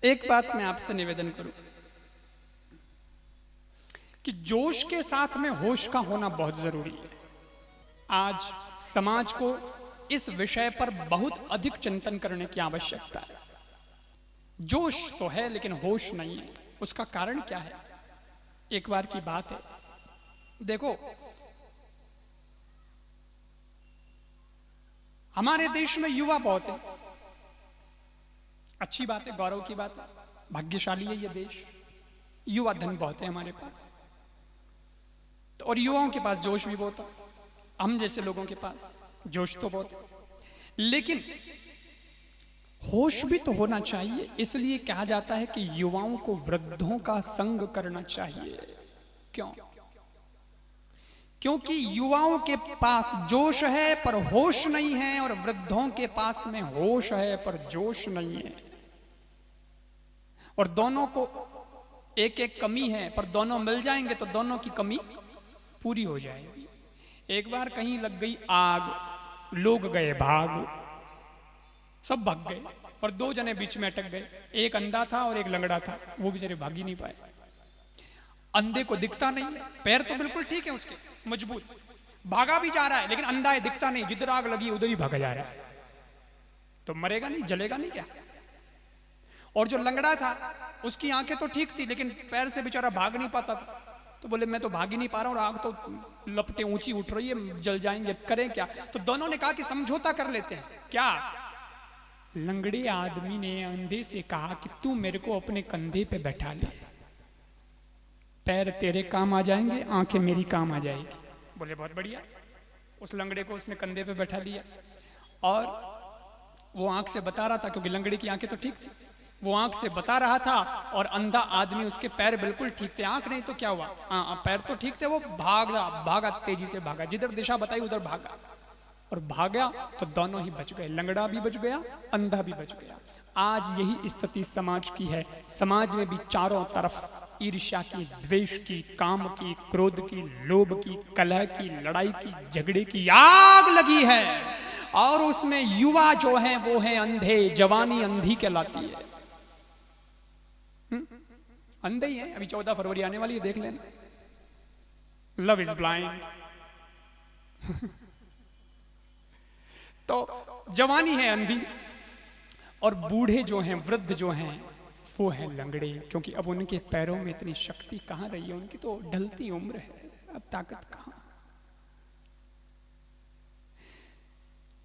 एक बात मैं आपसे निवेदन करूं कि जोश के साथ में होश का होना बहुत जरूरी है। आज समाज को इस विषय पर बहुत अधिक चिंतन करने की आवश्यकता है। जोश तो है लेकिन होश नहीं है। उसका कारण क्या है? एक बार की बात है, देखो हमारे देश में युवा बहुत है। अच्छी बात है, गौरव की बात है, भाग्यशाली है ये देश। युवा धन बहुत है हमारे पास, तो और युवाओं के पास जोश भी बहुत है। हम जैसे लोगों के पास जोश तो बहुत है, लेकिन होश भी तो होना चाहिए। इसलिए कहा जाता है कि युवाओं को वृद्धों का संग करना चाहिए। क्यों? क्योंकि युवाओं के पास जोश है पर होश नहीं है, और वृद्धों के पास में होश है पर जोश नहीं है। और दोनों को एक एक कमी है, पर दोनों मिल जाएंगे तो दोनों की कमी पूरी हो जाएगी। एक बार कहीं लग गई आग, लोग गए भाग, सब भाग गए, पर दो जने बीच में अटक गए। एक अंधा था और एक लंगड़ा था, वो बेचारे भाग ही नहीं पाए। अंधे को दिखता नहीं है, पैर तो बिल्कुल ठीक है उसके, मजबूत, भागा भी जा रहा है, लेकिन अंधा है, दिखता नहीं। जिधर आग लगी उधर ही भागा जा रहा है, तो मरेगा नहीं, जलेगा नहीं क्या? और जो लंगड़ा था उसकी आंखें तो ठीक थी, लेकिन पैर से बेचारा भाग नहीं पाता था। तो बोले मैं तो भाग ही नहीं पा रहा हूं और आग तो लपटें ऊंची उठ रही है, जल जाएंगे, करें क्या? तो दोनों ने कहा कि समझौता कर लेते हैं। क्या? लंगड़े आदमी ने अंधे से कहा कि तू मेरे को अपने कंधे पे बैठा ले, पैर तेरे काम आ जाएंगे, आंखें मेरी काम आ जाएगी। बोले बहुत बढ़िया। उस लंगड़े को उसने कंधे पे बैठा लिया, और वो आंख से बता रहा था, क्योंकि लंगड़े की आंखें तो ठीक थी, वो आंख से बता रहा था, और अंधा आदमी उसके पैर बिल्कुल ठीक थे। आंख नहीं तो क्या हुआ, पैर तो ठीक थे। वो भागा तेजी से भागा, जिधर दिशा बताई उधर भागा, और भागा तो दोनों ही बच गए। लंगड़ा भी बच गया, अंधा भी बच गया। आज यही स्थिति समाज की है। समाज में भी चारों तरफ ईर्ष्या की, द्वेष की, काम की, क्रोध की, लोभ की, कलह की, लड़ाई की, झगड़े की आग लगी है। और उसमें युवा जो हैं वो हैं अंधे, जवानी अंधी कहलाती है। अंधे ही है। अभी 14 फरवरी आने वाली है, देख लेना, लव इज ब्लाइंड। तो जवानी है अंधी, और बूढ़े जो हैं, वृद्ध जो हैं, वो हैं लंगड़े। क्योंकि अब उनके पैरों में इतनी शक्ति कहाँ रही है, उनकी तो ढलती उम्र है, अब ताकत कहाँ।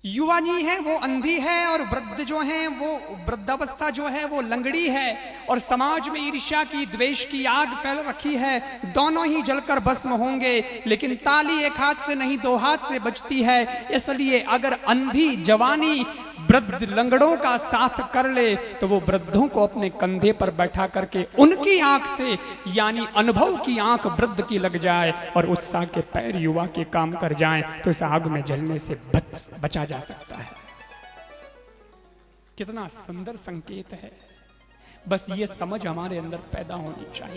युवा जी है वो अंधी है, और वृद्ध जो हैं वो, वृद्धावस्था जो है वो लंगड़ी है। और समाज में ईर्ष्या की, द्वेष की आग फैल रखी है। दोनों ही जलकर भस्म होंगे, लेकिन ताली एक हाथ से नहीं दो हाथ से बजती है। इसलिए अगर अंधी जवानी वृद्ध लंगड़ों का साथ कर ले, तो वो वृद्धों को अपने कंधे पर बैठा करके उनकी आंख से, यानी अनुभव की आंख वृद्ध की लग जाए, और उत्साह के पैर युवा के काम कर जाएं, तो इस आग में जलने से बचा जा सकता है। कितना सुंदर संकेत है। बस ये समझ हमारे अंदर पैदा होनी चाहिए।